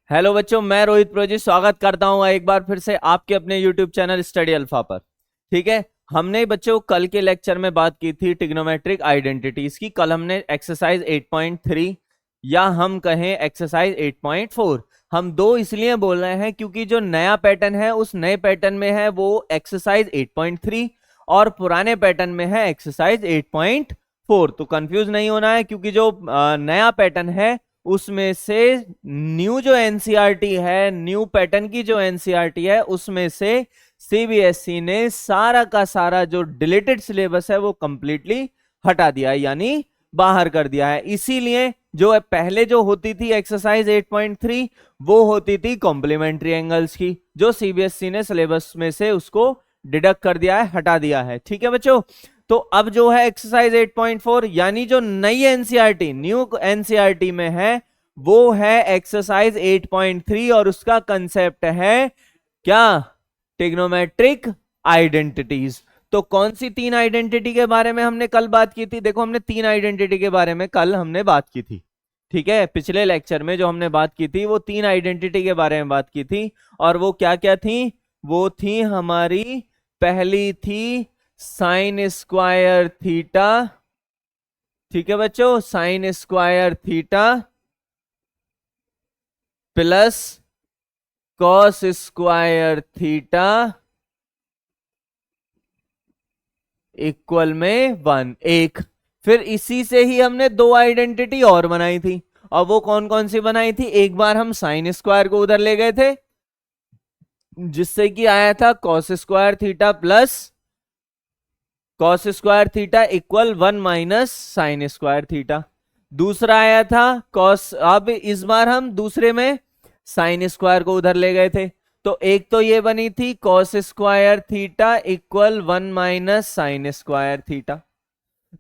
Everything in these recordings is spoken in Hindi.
हेलो बच्चों, मैं रोहित प्रोजी स्वागत करता हूं एक बार फिर से आपके अपने यूट्यूब चैनल स्टडी अल्फा पर। ठीक है, हमने बच्चों कल के लेक्चर में बात की थी ट्रिग्नोमेट्रिक आइडेंटिटीज की। कल हमने एक्सरसाइज 8.3 या हम कहें एक्सरसाइज 8.4, हम दो इसलिए बोल रहे हैं क्योंकि जो नया पैटर्न है उस नए पैटर्न में है वो एक्सरसाइज 8.3 और पुराने पैटर्न में है एक्सरसाइज 8.4। तो कंफ्यूज नहीं होना है क्योंकि जो नया पैटर्न है उसमें से न्यू जो एनसीईआरटी है, न्यू पैटर्न की जो एनसीईआरटी है उसमें से सीबीएसई ने सारा का सारा जो डिलीटेड सिलेबस है वो कंप्लीटली हटा दिया है, यानी बाहर कर दिया है। इसीलिए जो पहले जो होती थी एक्सरसाइज 8.3 वो होती थी कॉम्प्लीमेंट्री एंगल्स की, जो सीबीएसई ने सिलेबस में से उसको डिडक्ट कर दिया है, हटा दिया है। ठीक है बच्चों, तो अब जो है एक्सरसाइज 8.4 यानी जो नई एनसीईआरटी, न्यू एनसीईआरटी में है वो है एक्सरसाइज 8.3 और उसका कंसेप्ट है क्या? Trigonometric identities. तो कौन सी तीन आइडेंटिटी के बारे में हमने कल बात की थी? देखो, हमने तीन आइडेंटिटी के बारे में कल हमने बात की थी। ठीक है, पिछले लेक्चर में जो हमने बात की थी वो तीन आइडेंटिटी के बारे में बात की थी। और वो क्या क्या थी? वो थी हमारी, पहली थी साइन स्क्वायर थीटा। ठीक है बच्चों, sign square theta plus cos square theta equal में 1। फिर इसी से ही हमने दो आइडेंटिटी और बनाई थी। और वो कौन कौन सी बनाई थी? एक बार हम साइन स्क्वायर को उधर ले गए थे जिससे कि आया था cos square theta plus cos square theta equal 1 minus sign square theta. दूसरा आया था कॉस, अब इस बार हम दूसरे में साइन स्क्वायर को उधर ले गए थे। तो एक तो ये बनी थी cos square theta equal 1 minus sign square theta.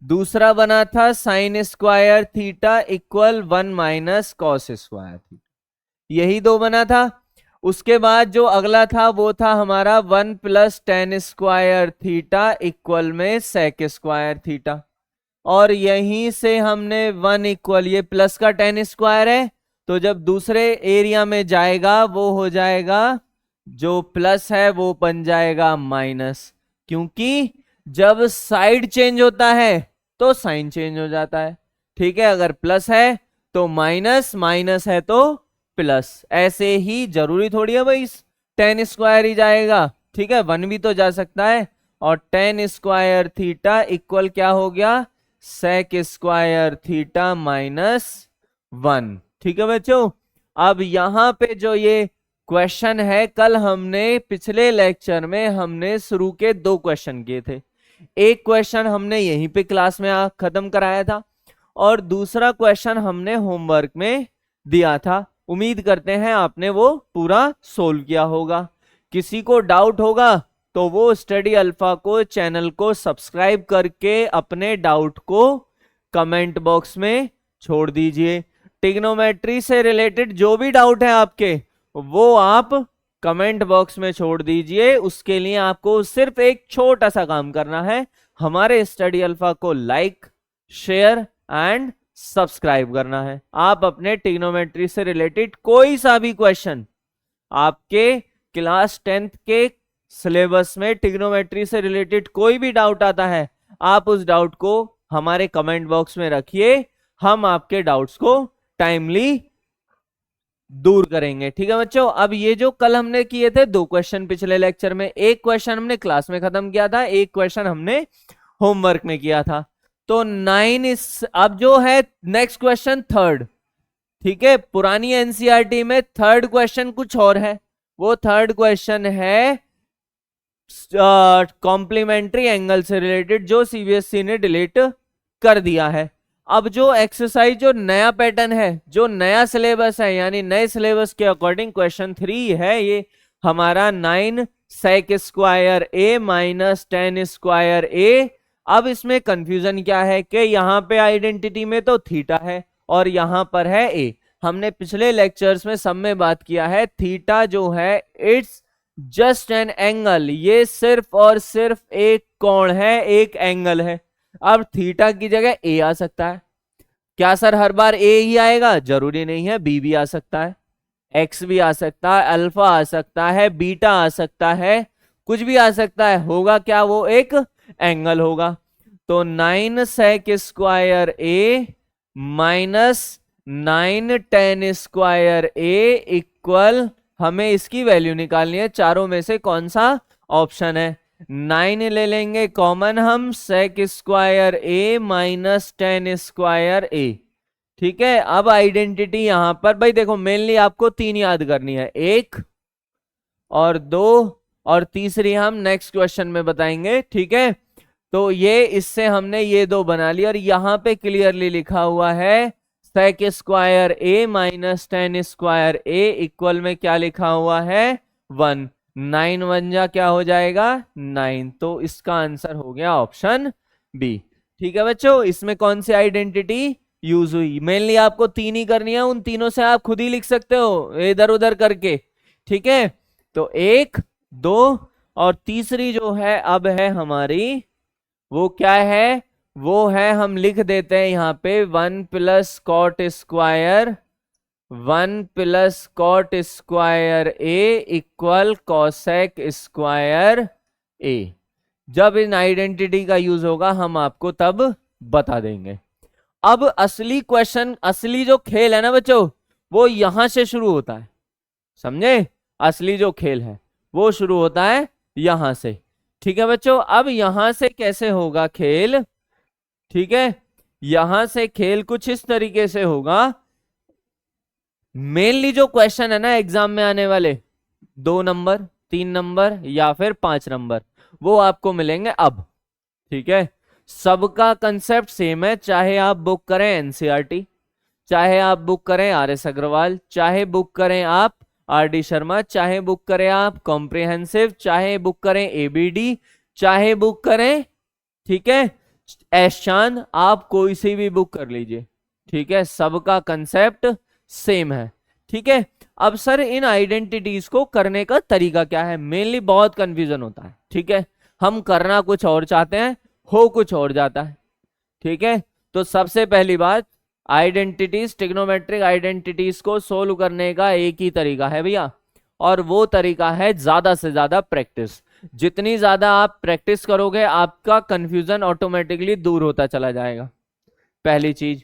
दूसरा बना था sign square theta equal 1 minus cos square theta. यही दो बना था। उसके बाद जो अगला था वो था हमारा 1 plus ten square theta equal में सेक स्क्वायर थीटा। और यहीं से हमने 1 इक्वल, ये प्लस का टेन स्क्वायर है तो जब दूसरे एरिया में जाएगा वो हो जाएगा, जो प्लस है वो बन जाएगा माइनस, क्योंकि जब साइड चेंज होता है तो साइन चेंज हो जाता है। ठीक है, अगर प्लस है तो माइनस, माइनस है तो प्लस। ऐसे ही जरूरी थोड़ी है भाई टेन स्क्वायर ही जाएगा। ठीक है, 1 भी तो जा सकता है। और टेन स्क्वायर थीटा इक्वल क्या हो गया? Sec square theta minus 1। ठीक है बच्चों, अब यहां पे जो ये क्वेश्चन है, कल हमने पिछले लेक्चर में हमने शुरू के दो क्वेश्चन किए थे। एक क्वेश्चन हमने यहीं पे क्लास में खत्म कराया था और दूसरा क्वेश्चन हमने होमवर्क में दिया था। उम्मीद करते हैं आपने वो पूरा सोल्व किया होगा। किसी को डाउट होगा तो वो स्टडी अल्फा को चैनल को सब्सक्राइब करके अपने डाउट को कमेंट बॉक्स में छोड़ दीजिए। ट्रिग्नोमेट्री से रिलेटेड जो भी डाउट है आपके वो आप कमेंट बॉक्स में छोड़ दीजिए। उसके लिए आपको सिर्फ एक छोटा सा काम करना है, हमारे स्टडी अल्फा को लाइक, शेयर एंड सब्सक्राइब करना है। आप अपने ट्रिग्नोमेट्री से रिलेटेड कोई सा भी क्वेश्चन, आपके क्लास 10th के सिलेबस में ट्रिग्नोमेट्री से रिलेटेड कोई भी डाउट आता है, आप उस डाउट को हमारे कमेंट बॉक्स में रखिए। हम आपके डाउट्स को टाइमली दूर करेंगे। ठीक है बच्चों, अब ये जो कल हमने किए थे दो क्वेश्चन पिछले लेक्चर में, एक क्वेश्चन हमने क्लास में खत्म किया था, एक क्वेश्चन हमने होमवर्क में किया था। तो 9 इस, अब जो है नेक्स्ट क्वेश्चन थर्ड। ठीक है, पुरानी एनसीईआरटी में थर्ड क्वेश्चन कुछ और है। वो थर्ड क्वेश्चन है कॉम्प्लीमेंट्री एंगल से रिलेटेड, जो सीबीएसई ने डिलीट कर दिया है। अब जो एक्सरसाइज, जो नया पैटर्न है, जो नया सिलेबस है, यानी नए सिलेबस के अकॉर्डिंग क्वेश्चन 3 है ये हमारा 9 सेक स्क्वायर ए माइनस टेन स्क्वायर ए। अब इसमें कंफ्यूजन क्या है कि यहाँ पे आइडेंटिटी में तो थीटा है और यहाँ पर है ए। हमने पिछले लेक्चर्स में सब में बात किया है, थीटा जो है इट्स जस्ट एन एंगल, ये सिर्फ और सिर्फ एक कोण है, एक एंगल है। अब थीटा की जगह ए आ सकता है। क्या सर हर बार ए ही आएगा? जरूरी नहीं है, बी भी आ सकता है। एक्स भी आ सकता है, अल्फा आ सकता है, बीटा आ सकता है, कुछ भी आ सकता है, होगा क्या, वो एक एंगल होगा। तो 9 sec square A minus 9 ten square A equal, हमें इसकी वैल्यू निकालनी है, चारों में से कौन सा ऑप्शन है। 9 ले लेंगे कॉमन हम, सेक स्क्वायर ए माइनस 10 स्क्वायर ए। ठीक है, अब आइडेंटिटी यहां पर भाई देखो, मेनली आपको 3 याद करनी है, 1 और 2 और तीसरी हम नेक्स्ट क्वेश्चन में बताएंगे। ठीक है, तो ये इससे हमने ये 2 बना लिया, और यहां पे क्लियरली लिखा हुआ है sec square A minus 10 square A equal में क्या लिखा हुआ है, 1। 9 1 जा क्या हो जाएगा, 9। तो इसका आंसर हो गया ऑप्शन बी। ठीक है बच्चों, इसमें कौन सी आइडेंटिटी यूज हुई, मेनली आपको 3 ही करनी है, उन तीनों से आप खुद ही लिख सकते हो इधर उधर करके। ठीक है, तो 1 2 और तीसरी जो है अब है हमारी, वो क्या है, वो है, हम लिख देते हैं यहाँ पे 1 plus cot square 1 plus cot square A equal cosec square A. जब इन आइडेंटिटी का यूज होगा हम आपको तब बता देंगे। अब असली क्वेश्चन, असली जो खेल है ना बच्चों, वो यहां से शुरू होता है, समझे, असली जो खेल है वो शुरू होता है यहां से। ठीक है बच्चों, अब यहां से कैसे होगा खेल, ठीक है, यहां से खेल कुछ इस तरीके से होगा। मेनली जो क्वेश्चन है ना एग्जाम में आने वाले, 2 नंबर 3 नंबर या फिर 5 नंबर, वो आपको मिलेंगे अब। ठीक है, सबका कंसेप्ट सेम है, चाहे आप बुक करें एनसीईआरटी, चाहे आप बुक करें आर एस अग्रवाल, चाहे बुक करें आप आर डी शर्मा, चाहे बुक करें आप कॉम्प्रिहेंसिव, चाहे बुक करें एबीडी, चाहे बुक करें, ठीक है, एस चांद, आप कोई सी भी बुक कर लीजिए। ठीक है, सबका कंसेप्ट सेम है। ठीक है, अब सर इन आइडेंटिटीज को करने का तरीका क्या है, मेनली बहुत कंफ्यूजन होता है। ठीक है, हम करना कुछ और चाहते हैं, हो कुछ और जाता है। ठीक है, तो सबसे पहली बात, आइडेंटिटीज, ट्रिग्नोमेट्रिक आइडेंटिटीज को सोल्व करने का एक ही तरीका है भैया, और वो तरीका है ज्यादा से ज्यादा प्रैक्टिस। जितनी ज्यादा आप प्रैक्टिस करोगे आपका कंफ्यूजन ऑटोमेटिकली दूर होता चला जाएगा, पहली चीज।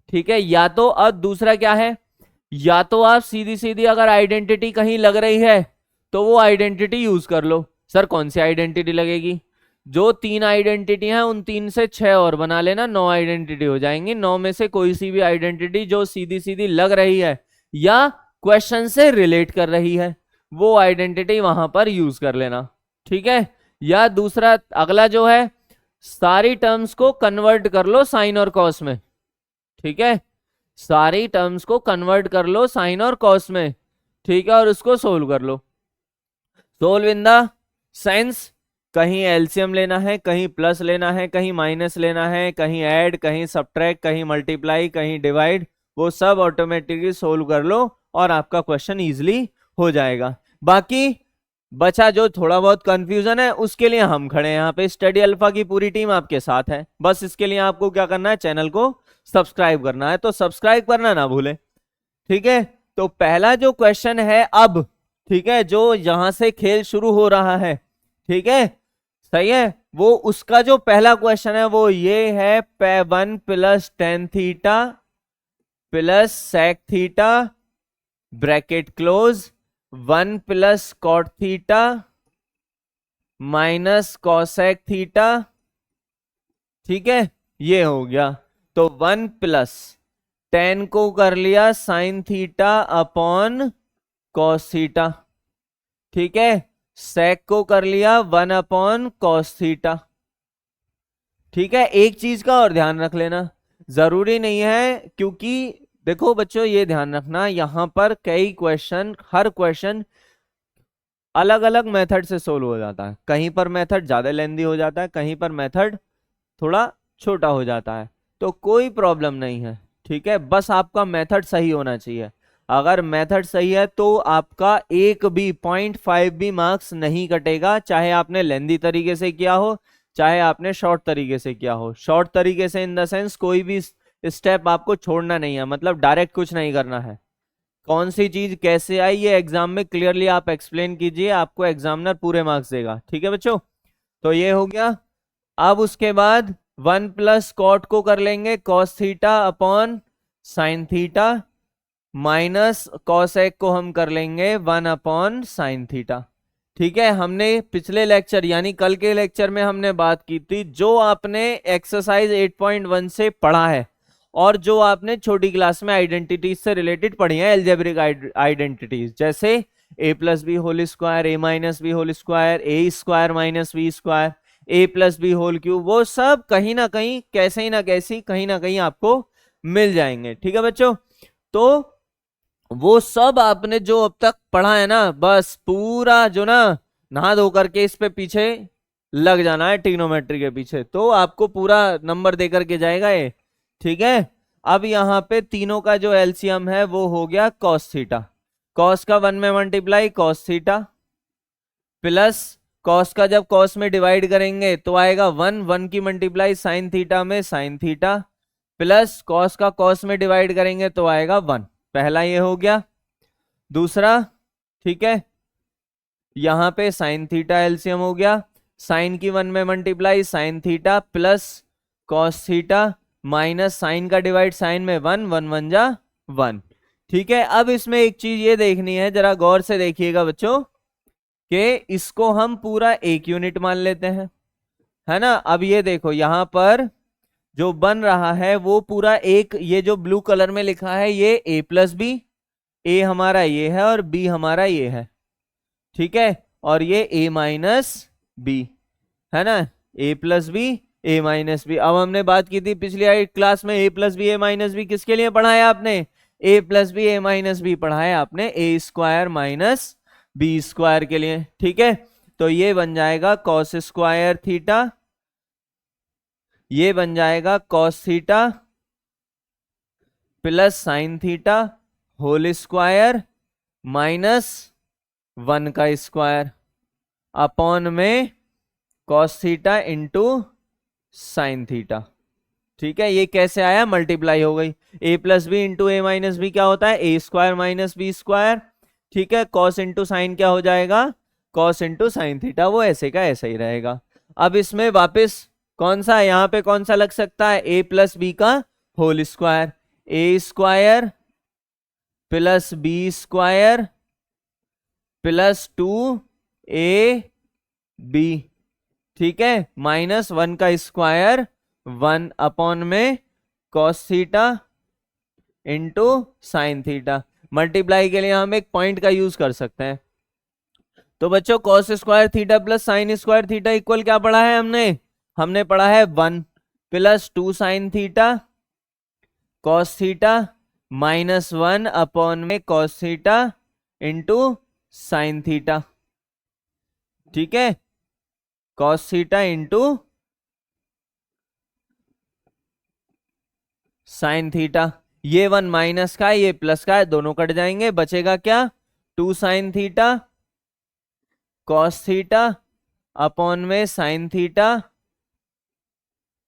ठीक है, या तो, और दूसरा क्या है, या तो आप सीधी सीधी अगर आइडेंटिटी कहीं लग रही है तो वो आइडेंटिटी यूज कर लो। सर कौन सी आइडेंटिटी लगेगी, जो 3 आइडेंटिटी हैं उन 3 से 6 और बना लेना, 9 आइडेंटिटी हो जाएंगी। 9 में से कोई सी भी आइडेंटिटी जो सीधी सीधी लग रही है या क्वेश्चन से रिलेट कर रही है, वो आइडेंटिटी वहां पर यूज कर लेना। ठीक है, या दूसरा अगला जो है, सारी टर्म्स को कन्वर्ट कर लो साइन और कॉस में। ठीक है, सारी टर्म्स को कन्वर्ट कर लो साइन और कॉस में। ठीक है, और उसको सोल्व कर लो। सोल्व इन द सेंस, कहीं एलसीएम लेना है, कहीं प्लस लेना है, कहीं माइनस लेना है, कहीं ऐड, कहीं सब्ट्रैक्ट, कहीं मल्टीप्लाई, कहीं डिवाइड, वो सब ऑटोमेटिकली सोल्व कर लो और आपका क्वेश्चन इजीली हो जाएगा। बाकी बचा जो थोड़ा बहुत कंफ्यूजन है उसके लिए हम खड़े हैं यहाँ पे, स्टडी अल्फा की पूरी टीम आपके साथ है। बस इसके लिए आपको क्या करना है, चैनल को सब्सक्राइब करना है, तो सब्सक्राइब करना ना भूलें। ठीक है, तो पहला जो क्वेश्चन है अब, ठीक है, जो यहां से खेल शुरू हो रहा है, ठीक है, सही है, वो उसका जो पहला क्वेश्चन है वो ये है, 1 plus ten theta plus sec theta bracket close 1 plus cot theta minus cosec theta. ठीक है, ये हो गया। तो 1 प्लस 10 को कर लिया sine theta upon cos theta. ठीक है, सेक को कर लिया 1 अपॉन कॉस थीटा। ठीक है, एक चीज का और ध्यान रख लेना, जरूरी नहीं है, क्योंकि देखो बच्चों ये ध्यान रखना, यहां पर कई क्वेश्चन, हर क्वेश्चन अलग अलग मेथड से सोल्व हो जाता है। कहीं पर मेथड ज्यादा लेंदी हो जाता है, कहीं पर मेथड थोड़ा छोटा हो जाता है, तो कोई प्रॉब्लम नहीं है। ठीक है, बस आपका मेथड सही होना चाहिए। अगर मेथड सही है तो आपका एक भी 0.5 भी मार्क्स नहीं कटेगा, चाहे आपने लेंदी तरीके से किया हो, चाहे आपने शॉर्ट तरीके से किया हो। शॉर्ट तरीके से इन द सेंस कोई भी स्टेप आपको छोड़ना नहीं है, मतलब डायरेक्ट कुछ नहीं करना है। कौन सी चीज कैसे आई ये एग्जाम में क्लियरली आप एक्सप्लेन कीजिए, आपको एग्जामिनर पूरे मार्क्स देगा। ठीक है बच्चों, तो ये हो गया। अब उसके बाद 1 + कॉट को कर लेंगे cos theta upon sine theta, minus cosec को हम कर लेंगे 1/sin थीटा। ठीक है, हमने पिछले लेक्चर यानी कल के लेक्चर में हमने बात की थी, जो आपने एक्सरसाइज 8.1 से पढ़ा है और जो आपने छोटी क्लास में आइडेंटिटीज से रिलेटेड पढ़ी है, एल्जेब्रिक आइडेंटिटीज, जैसे a+b² a-b² a² a+b², वो सब कहीं ना कहीं कैसे ही ना कैसी कहीं ना कहीं आपको मिल जाएंगे। ठीक है बच्चों, तो वो सब आपने जो अब तक पढ़ा है ना, बस पूरा जो ना नहा धो करके इस पे पीछे लग जाना है, ट्रिग्नोमेट्री के पीछे, तो आपको पूरा नंबर दे करके जाएगा ये। ठीक है, अब यहाँ पे तीनों का जो एलसीएम है वो हो गया कॉस थीटा, कॉस का 1 में multiply cos theta, plus cos का जब कॉस में डिवाइड करेंगे तो आएगा 1 की मल्टीप्लाई साइन थीटा में साइन थीटा, प्लस कॉस का कॉस में डिवाइड करेंगे तो आएगा 1। पहला ये हो गया। दूसरा, ठीक है, यहां पे साइन थीटा एलसीएम हो गया, साइन की 1 में multiply sine theta plus cos theta minus sine का डिवाइड साइन में 1 1 1 जा 1। ठीक है, अब इसमें एक चीज ये देखनी है, जरा गौर से देखिएगा बच्चों, कि इसको हम पूरा एक यूनिट मान लेते हैं, है ना। अब ये देखो यहां पर जो बन रहा है वो पूरा एक, ये जो ब्लू कलर में लिखा है ये a+b, a हमारा ये है और b हमारा ये है। ठीक है, और ये a-b है ना, a+b a-b। अब हमने बात की थी पिछली क्लास में a+b a-b किसके लिए पढ़ाया आपने, a+b a-b पढ़ाया आपने a² - b² के लिए। ठीक है, तो ये बन जाएगा cos² थीटा, ये बन जाएगा cos theta plus sine theta whole square minus 1 का स्क्वायर अपॉन में cos theta into sine theta. ठीक है, ये कैसे आया, मल्टीप्लाई हो गई, a+b इंटू a-b क्या होता है, a² - b²। ठीक है, cos इंटू साइन क्या हो जाएगा, cos इंटू साइन थीटा, वो ऐसे का ऐसा ही रहेगा। अब इसमें वापस कौन सा, यहाँ पे कौन सा लग सकता है, a+b का whole square, a² plus b² plus 2ab। ठीक है, माइनस 1 का स्क्वायर 1 अपॉन में cos theta into sine theta. Multiply के लिए हम एक पॉइंट का यूज कर सकते हैं, तो बच्चों cos² theta plus sin² theta equal क्या पढ़ा है हमने पढ़ा है 1 plus 2 sine theta cos theta minus 1 upon में cos theta into sine theta. ठीक है, cos theta into sine theta, ये 1 माइनस का है ये प्लस का है, दोनों कट जाएंगे, बचेगा क्या, 2 sine theta cos theta upon में साइन थीटा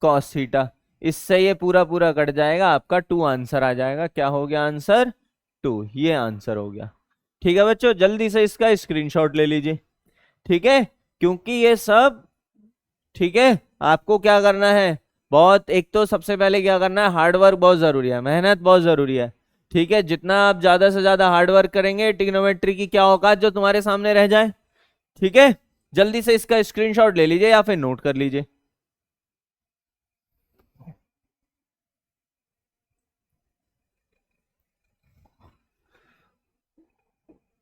cos थीटा। इससे ये पूरा पूरा कट जाएगा, आपका 2 आंसर आ जाएगा। क्या हो गया आंसर, 2, ये आंसर हो गया। ठीक है बच्चों, जल्दी से इसका स्क्रीनशॉट ले लीजिए। ठीक है, क्योंकि ये सब, ठीक है, आपको क्या करना है, बहुत, एक तो सबसे पहले क्या करना है, हार्डवर्क बहुत जरूरी है, मेहनत बहुत जरूरी है। ठीक है, जितना आप ज्यादा से ज्यादा हार्डवर्क करेंगे, ट्रिग्नोमेट्री की क्या औकात जो तुम्हारे सामने रह जाए। ठीक है, जल्दी से इसका स्क्रीनशॉट ले लीजिए या फिर नोट कर लीजिए।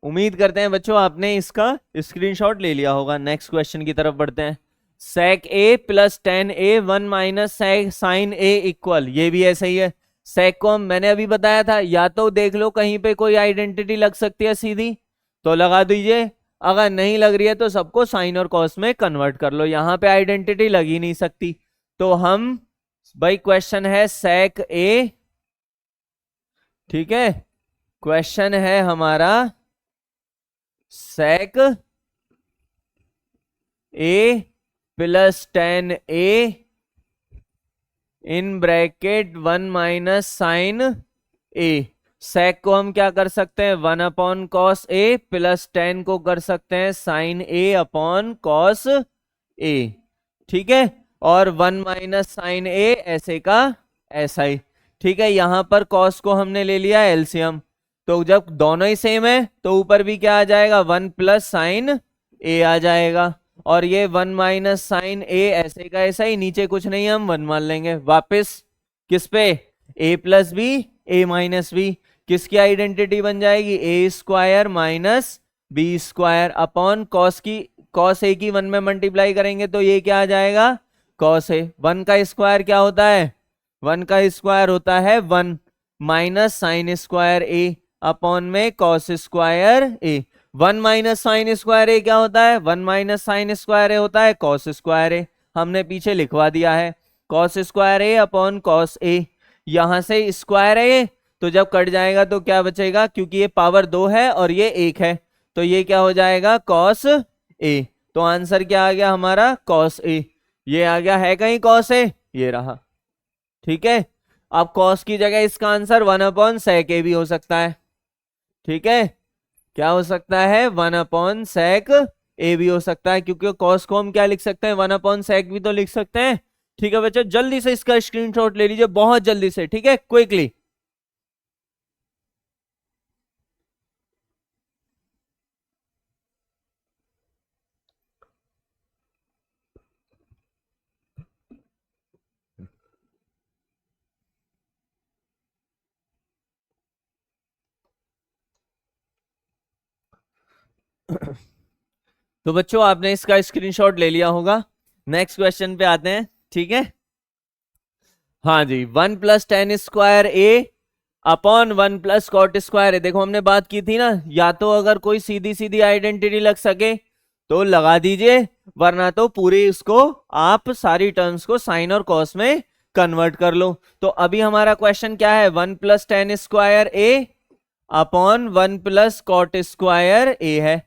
उम्मीद करते हैं बच्चों आपने इसका स्क्रीनशॉट ले लिया होगा। नेक्स्ट क्वेश्चन की तरफ बढ़ते हैं। sec a plus tan a 1 minus sine a equal, ये भी ऐसा ही है। sec को मैंने अभी बताया था, या तो देख लो कहीं पे कोई आइडेंटिटी लग सकती है सीधी तो लगा दीजिए, अगर नहीं लग रही है तो सबको साइन और कॉस में कन्वर्ट कर लो। यहाँ पे आइडेंटिटी लग ही नहीं सकती, तो हम, भाई क्वेश्चन है sec a, ठीक है, क्वेश्चन है हमारा sec a plus tan a in bracket 1 minus sine a। sec को हम क्या कर सकते हैं 1/cos a प्लस tan को कर सकते हैं sin a/cos a, ठीक है। और 1 माइनस साइन ए ऐसे का ऐसा ही, ठीक है। यहां पर cos को हमने ले लिया एलसीएम, तो जब दोनों ही सेम है तो ऊपर भी क्या आ जाएगा 1 प्लस साइन ए आ जाएगा। और ये 1 माइनस साइन ए ऐसे का ऐसा ही, नीचे कुछ नहीं हम 1 मान लेंगे वापस किस पे a plus B A minus B, किसकी आइडेंटिटी बन जाएगी A square minus B square upon cos A की 1 में मल्टीप्लाई करेंगे तो ये क्या आ जाएगा कॉस ए। 1 का स्क्वायर क्या होता है 1 का स्क्वायर होता है 1 माइनस साइन स्क्वायर ए अपॉन में कॉस स्क्वायर ए। 1 माइनस साइन स्क्वायर ए क्या होता है 1 माइनस साइन स्क्वायर ए होता है कॉस स्क्वायर ए, हमने पीछे लिखवा दिया है कॉस स्क्वायर ए अपॉन कॉस ए। यहां से स्क्वायर है तो जब कट जाएगा तो क्या बचेगा, क्योंकि ये पावर 2 है और ये 1 है तो ये क्या हो जाएगा कॉस ए। तो आंसर क्या आ गया हमारा कॉस ए, ये आ गया है कहीं कॉस ए, ये रहा, ठीक है। अब कॉस की जगह इसका आंसर 1/sec ए भी हो सकता है, ठीक है। क्या हो सकता है 1/sec ए भी हो सकता है, क्योंकि कॉस को हम क्या लिख सकते हैं 1/sec भी तो लिख सकते हैं, ठीक है बच्चों। जल्दी से इसका स्क्रीनशॉट ले लीजिए बहुत जल्दी से, ठीक है, क्विकली। तो बच्चों आपने इसका स्क्रीनशॉट ले लिया होगा, नेक्स्ट क्वेश्चन पे आते हैं, ठीक है। हाँ जी 1 प्लस टेन स्क्वायर ए अपॉन 1 प्लस कॉट स्क्वायर है। देखो हमने बात की थी ना, या तो अगर कोई सीधी सीधी आइडेंटिटी लग सके तो लगा दीजिए, वरना तो पूरी इसको आप सारी टर्म्स को साइन और कॉस में कन्वर्ट कर लो। तो अभी हमारा क्वेश्चन क्या है 1 प्लस टेन स्क्वायर ए अपॉन 1 प्लस कॉट स्क्वायर ए है,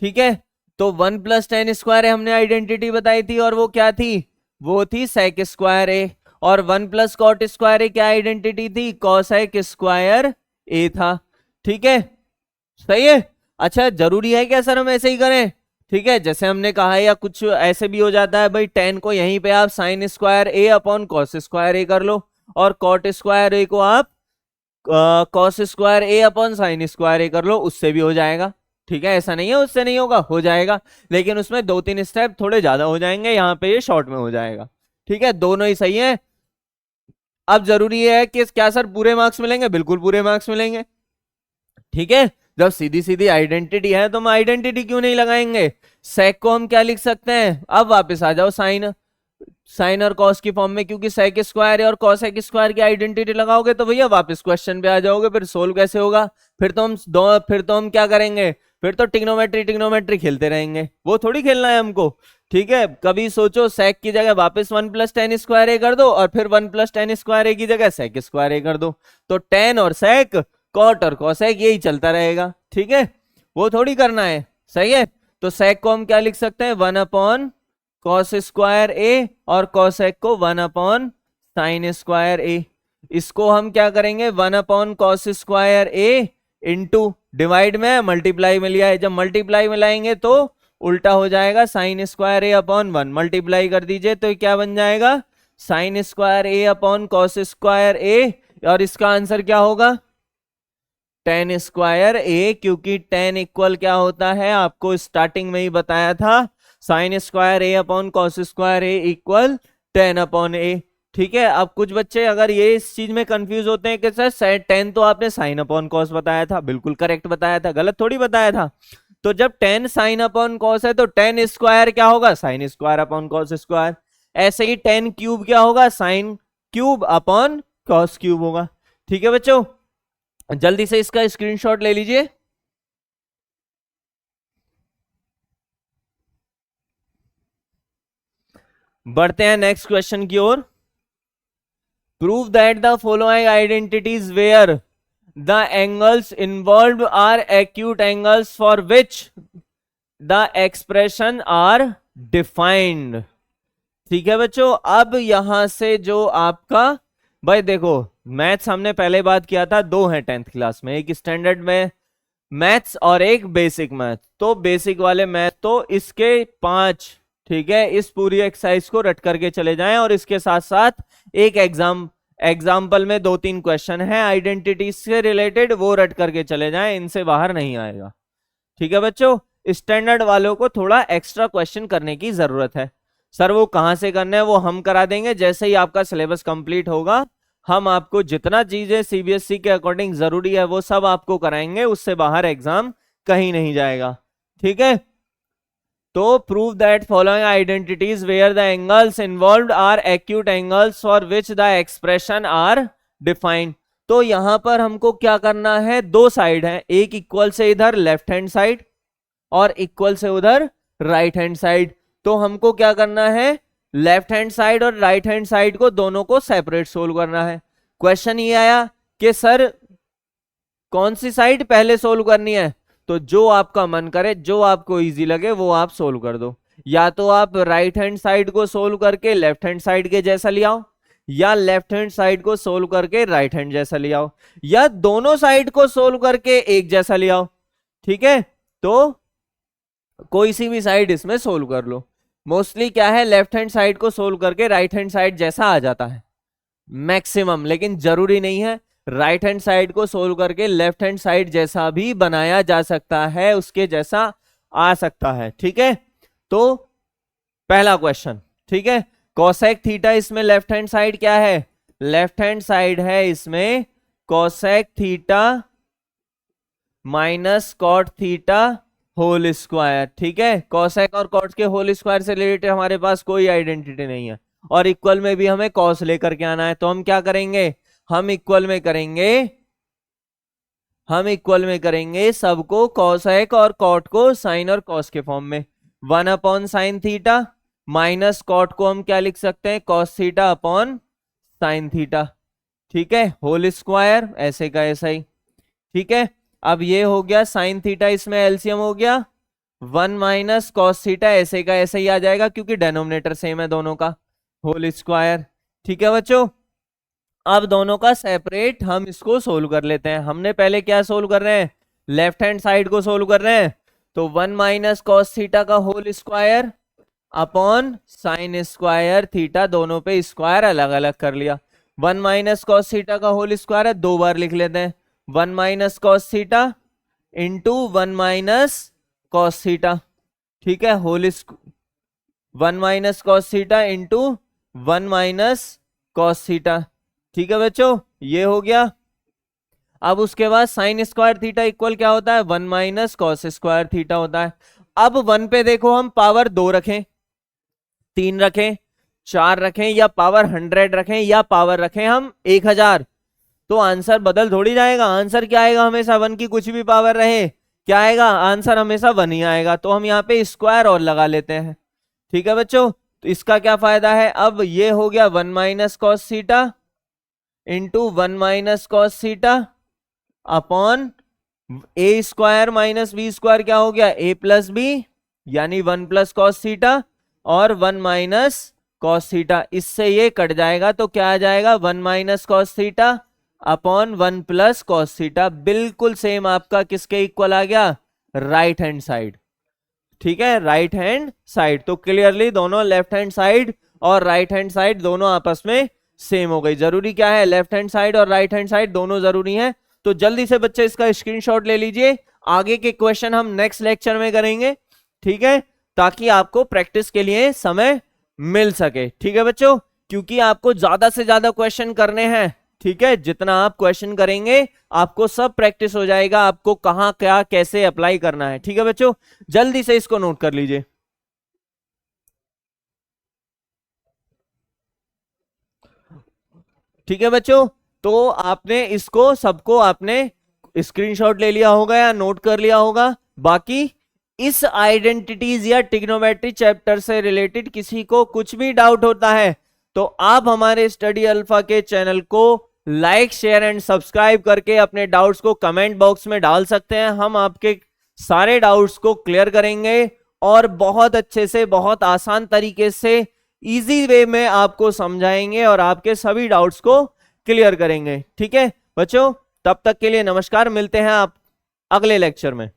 ठीक है। तो 1 प्लस टेन स्क्वायर है हमने आइडेंटिटी बताई थी और वो क्या थी, वो थी सेक स्क्वायर ए। और 1 प्लस कॉट स्क्वायर ए क्या आइडेंटिटी थी कॉसेक स्क्वायर ए था, ठीक है, सही है। अच्छा जरूरी है क्या सर हम ऐसे ही करें, ठीक है, जैसे हमने कहा है, या कुछ ऐसे भी हो जाता है भाई टेन को यहीं पे आप साइन स्क्वायर ए अपॉन कॉस स्क्वायर ए कर लो और कॉट स्क्वायर ए को आप कॉस स्क्वायर ए अपॉन साइन स्क्वायर ए कर लो, उससे भी हो जाएगा, ठीक है। ऐसा नहीं है उससे नहीं होगा, हो जाएगा, लेकिन उसमें 2-3 स्टेप थोड़े ज्यादा हो जाएंगे, यहाँ पे ये शॉर्ट में हो जाएगा, ठीक है। दोनों ही सही है। अब जरूरी है कि क्या सर पूरे मार्क्स मिलेंगे, बिल्कुल पूरे मार्क्स मिलेंगे, ठीक है। जब सीधी सीधी आइडेंटिटी है तो हम आइडेंटिटी क्यों नहीं लगाएंगे। सेक को हम क्या लिख सकते हैं, अब वापस आ जाओ साइन साइन और कॉस की फॉर्म में, क्योंकि सेक स्क्वायर है और कॉसेक स्क्वायर की आइडेंटिटी लगाओगे तो भैया वापस क्वेश्चन पे आ जाओगे, फिर सोल्व कैसे होगा, फिर तो हम क्या करेंगे, फिर तो टिग्नोमेट्री खेलते रहेंगे, वो थोड़ी खेलना है हमको, ठीक है। कभी सोचो सेक की जगह वापस 1 प्लस टेन स्क्वायर ए कर दो और फिर 1 प्लस टेन स्क्वायर ए की जगह सेक स्क्वायर ए कर दो, तो टेन और सेक कॉट और कॉसेक यही चलता रहेगा, ठीक है, वो थोड़ी करना है, सही है। तो सेक को हम क्या लिख सकते हैं 1 कॉस स्क्वायर ए और कॉसेक को 1 साइन स्क्वायर ए। इसको हम क्या करेंगे 1 कॉस स्क्वायर ए इंटू डिवाइड में मल्टीप्लाई में लिया है, जब मल्टीप्लाई में लाएंगे तो उल्टा हो जाएगा साइन स्क्वायर ए अपॉन 1, मल्टीप्लाई कर दीजिए तो क्या बन जाएगा साइन स्क्वायर ए अपॉन कॉस स्क्वायर ए, और इसका आंसर क्या होगा टेन स्क्वायर ए, क्योंकि टेन इक्वल क्या होता है आपको स्टार्टिंग में ही बताया था, sine square A upon cos square A equal tan upon ए, ठीक है। अब कुछ बच्चे अगर ये इस चीज में कंफ्यूज होते हैं कि सर टेन तो आपने साइन अपॉन कॉस बताया था, बिल्कुल करेक्ट बताया था, गलत थोड़ी बताया था। तो जब टेन साइन अपॉन कॉस है तो टेन स्क्वायर क्या होगा sine square upon cos square, ऐसे ही टेन क्यूब क्या होगा sine cube upon cos cube होगा, ठीक है बच्चों। जल्दी से इसका स्क्रीनशॉट ले लीजिए। बढ़ते हैं नेक्स्ट क्वेश्चन की ओर। Prove that the following identities where the angles involve are acute angles for which the expression are defined, ठीक है बच्चों। अब यहां से जो आपका भाई देखो, मैथ्स हमने पहले बात किया था, दो हैं 10th क्लास में, एक स्टैंडर्ड में मैथ्स और एक बेसिक मैथ। तो बेसिक वाले मैथ तो इसके 5, ठीक है, इस पूरी एक्सरसाइज को रट करके चले जाएं, और इसके साथ साथ एक एग्जाम्पल में 2-3 क्वेश्चन है आइडेंटिटी से रिलेटेड, वो रट करके चले जाएं, इनसे बाहर नहीं आएगा। ठीक है बच्चों, स्टैंडर्ड वालों को थोड़ा एक्स्ट्रा क्वेश्चन करने की जरूरत है। सर वो कहाँ से करना है, वो हम करा देंगे, जैसे ही आपका सिलेबस कंप्लीट होगा हम आपको जितना चीजें सीबीएसई के अकॉर्डिंग जरूरी है वो सब आपको कराएंगे, उससे बाहर एग्जाम कहीं नहीं जाएगा। ठीक है, तो prove that following identities where the angles involved are acute angles for which the expression are defined. तो यहां पर हमको क्या करना है, दो साइड है, एक इक्वल से इधर लेफ्ट हैंड साइड और इक्वल से उधर राइट हैंड साइड। तो हमको क्या करना है, लेफ्ट हैंड साइड और राइट हैंड साइड को दोनों को सेपरेट सोल्व करना है। क्वेश्चन ये आया कि सर कौन सी साइड पहले सोल्व करनी है, तो जो आपका मन करे, जो आपको इजी लगे वो आप सोल्व कर दो। या तो आप राइट हैंड साइड को सोल्व करके लेफ्ट हैंड साइड के जैसा ले आओ, या लेफ्ट हैंड साइड को सोल्व करके राइट हैंड जैसा ले आओ, या दोनों साइड को सोल्व करके एक जैसा ले आओ। ठीक है, तो कोई सी भी साइड इसमें सोल्व कर लो। मोस्टली क्या है, लेफ्ट हैंड साइड को सोल्व करके राइट हैंड साइड जैसा आ जाता है मैक्सिमम, लेकिन जरूरी नहीं है। राइट हैंड साइड को सोल्व करके लेफ्ट हैंड साइड जैसा भी बनाया जा सकता है, उसके जैसा आ सकता है। ठीक है, तो पहला क्वेश्चन, ठीक है, कोसेक थीटा, इसमें लेफ्ट हैंड साइड क्या है, लेफ्ट हैंड साइड है इसमें cosec theta minus cot theta whole square. ठीक है, कोसेक और कॉट के होल स्क्वायर से रिलेटेड हमारे पास कोई आइडेंटिटी नहीं है, और इक्वल में भी हमें कॉस लेकर के आना है। तो हम क्या करेंगे, हम इक्वल में करेंगे सबको, कोसेक और कॉट को साइन और कॉस के फॉर्म में, 1 upon sine theta minus cot को हम क्या लिख सकते हैं, cos theta upon sine theta. ठीक है, होल स्क्वायर ऐसे का ऐसा ही। ठीक है, अब ये हो गया साइन थीटा, इसमें एलसीएम हो गया 1 माइनस कॉस थीटा, ऐसे का ऐसे ही आ जाएगा क्योंकि डेनोमिनेटर सेम है दोनों का, होल स्क्वायर। ठीक है बच्चों, अब दोनों का सेपरेट हम इसको सोल्व कर लेते हैं। हमने पहले क्या सोल्व कर रहे हैं, लेफ्ट हैंड साइड को सोल्व कर रहे हैं, तो 1 माइनस कॉस थीटा का whole square upon sine square theta, दोनों पे स्क्वायर अलग अलग कर लिया। 1 माइनस कॉस थीटा का होल स्क्वायर है, दो बार लिख लेते हैं, 1 minus cos theta into 1 minus cos theta. ठीक है, 1 minus cos theta into 1 minus cos theta. ठीक है बच्चों, ये हो गया। अब उसके बाद साइन स्क्वायर थीटा इक्वल क्या होता है, 1 माइनस कॉस स्क्वायर थीटा होता है। अब 1 पे देखो हम पावर 2 रखें, 3 रखें, 4 रखें, या पावर 100 रखें, या पावर रखें हम 1000, तो आंसर बदल थोड़ी जाएगा। आंसर क्या आएगा, हमेशा 1 की कुछ भी पावर रहे क्या आएगा, आंसर हमेशा 1 ही आएगा। तो हम यहाँ पे स्क्वायर और लगा लेते हैं। ठीक है बच्चों, तो इसका क्या फायदा है, अब ये हो गया 1 minus cos theta into 1 minus cos theta upon A square minus B square, क्या हो गया ए प्लस बी, यानी 1 प्लस कॉस थीटा और 1 माइनस कॉस थीटा, इससे ये कट जाएगा तो क्या आ जाएगा, 1 minus cos theta upon 1 plus cos theta, बिल्कुल सेम आपका किसके इक्वल आ गया, राइट हैंड साइड। ठीक है, राइट हैंड साइड, तो क्लियरली दोनों लेफ्ट हैंड साइड और राइट हैंड साइड दोनों आपस में सेम हो गई। जरूरी क्या है, लेफ्ट हैंड साइड और राइट हैंड साइड दोनों जरूरी हैं। तो जल्दी से बच्चे इसका स्क्रीनशॉट ले लीजिए, आगे के क्वेश्चन हम नेक्स्ट लेक्चर में करेंगे। ठीक है, ताकि आपको प्रैक्टिस के लिए समय मिल सके। ठीक है बच्चों, क्योंकि आपको ज्यादा से ज्यादा क्वेश्चन करने हैं। ठीक है, जितना आप क्वेश्चन करेंगे आपको सब प्रैक्टिस हो जाएगा, आपको कहां क्या कैसे अप्लाई करना है। ठीक है बच्चों, जल्दी से इसको नोट कर लीजिए। ठीक है बच्चों, तो आपने इसको सबको आपने स्क्रीनशॉट ले लिया होगा या नोट कर लिया होगा। बाकी इस आइडेंटिटीज या ट्रिग्नोमेट्री चैप्टर से रिलेटेड किसी को कुछ भी डाउट होता है तो आप हमारे स्टडी अल्फा के चैनल को लाइक शेयर एंड सब्सक्राइब करके अपने डाउट्स को कमेंट बॉक्स में डाल सकते हैं। हम आपके सारे डाउट्स को क्लियर करेंगे और बहुत अच्छे से, बहुत आसान तरीके से, इजी वे में आपको समझाएंगे और आपके सभी डाउट्स को क्लियर करेंगे। ठीक है बच्चों, तब तक के लिए नमस्कार, मिलते हैं आप अगले लेक्चर में।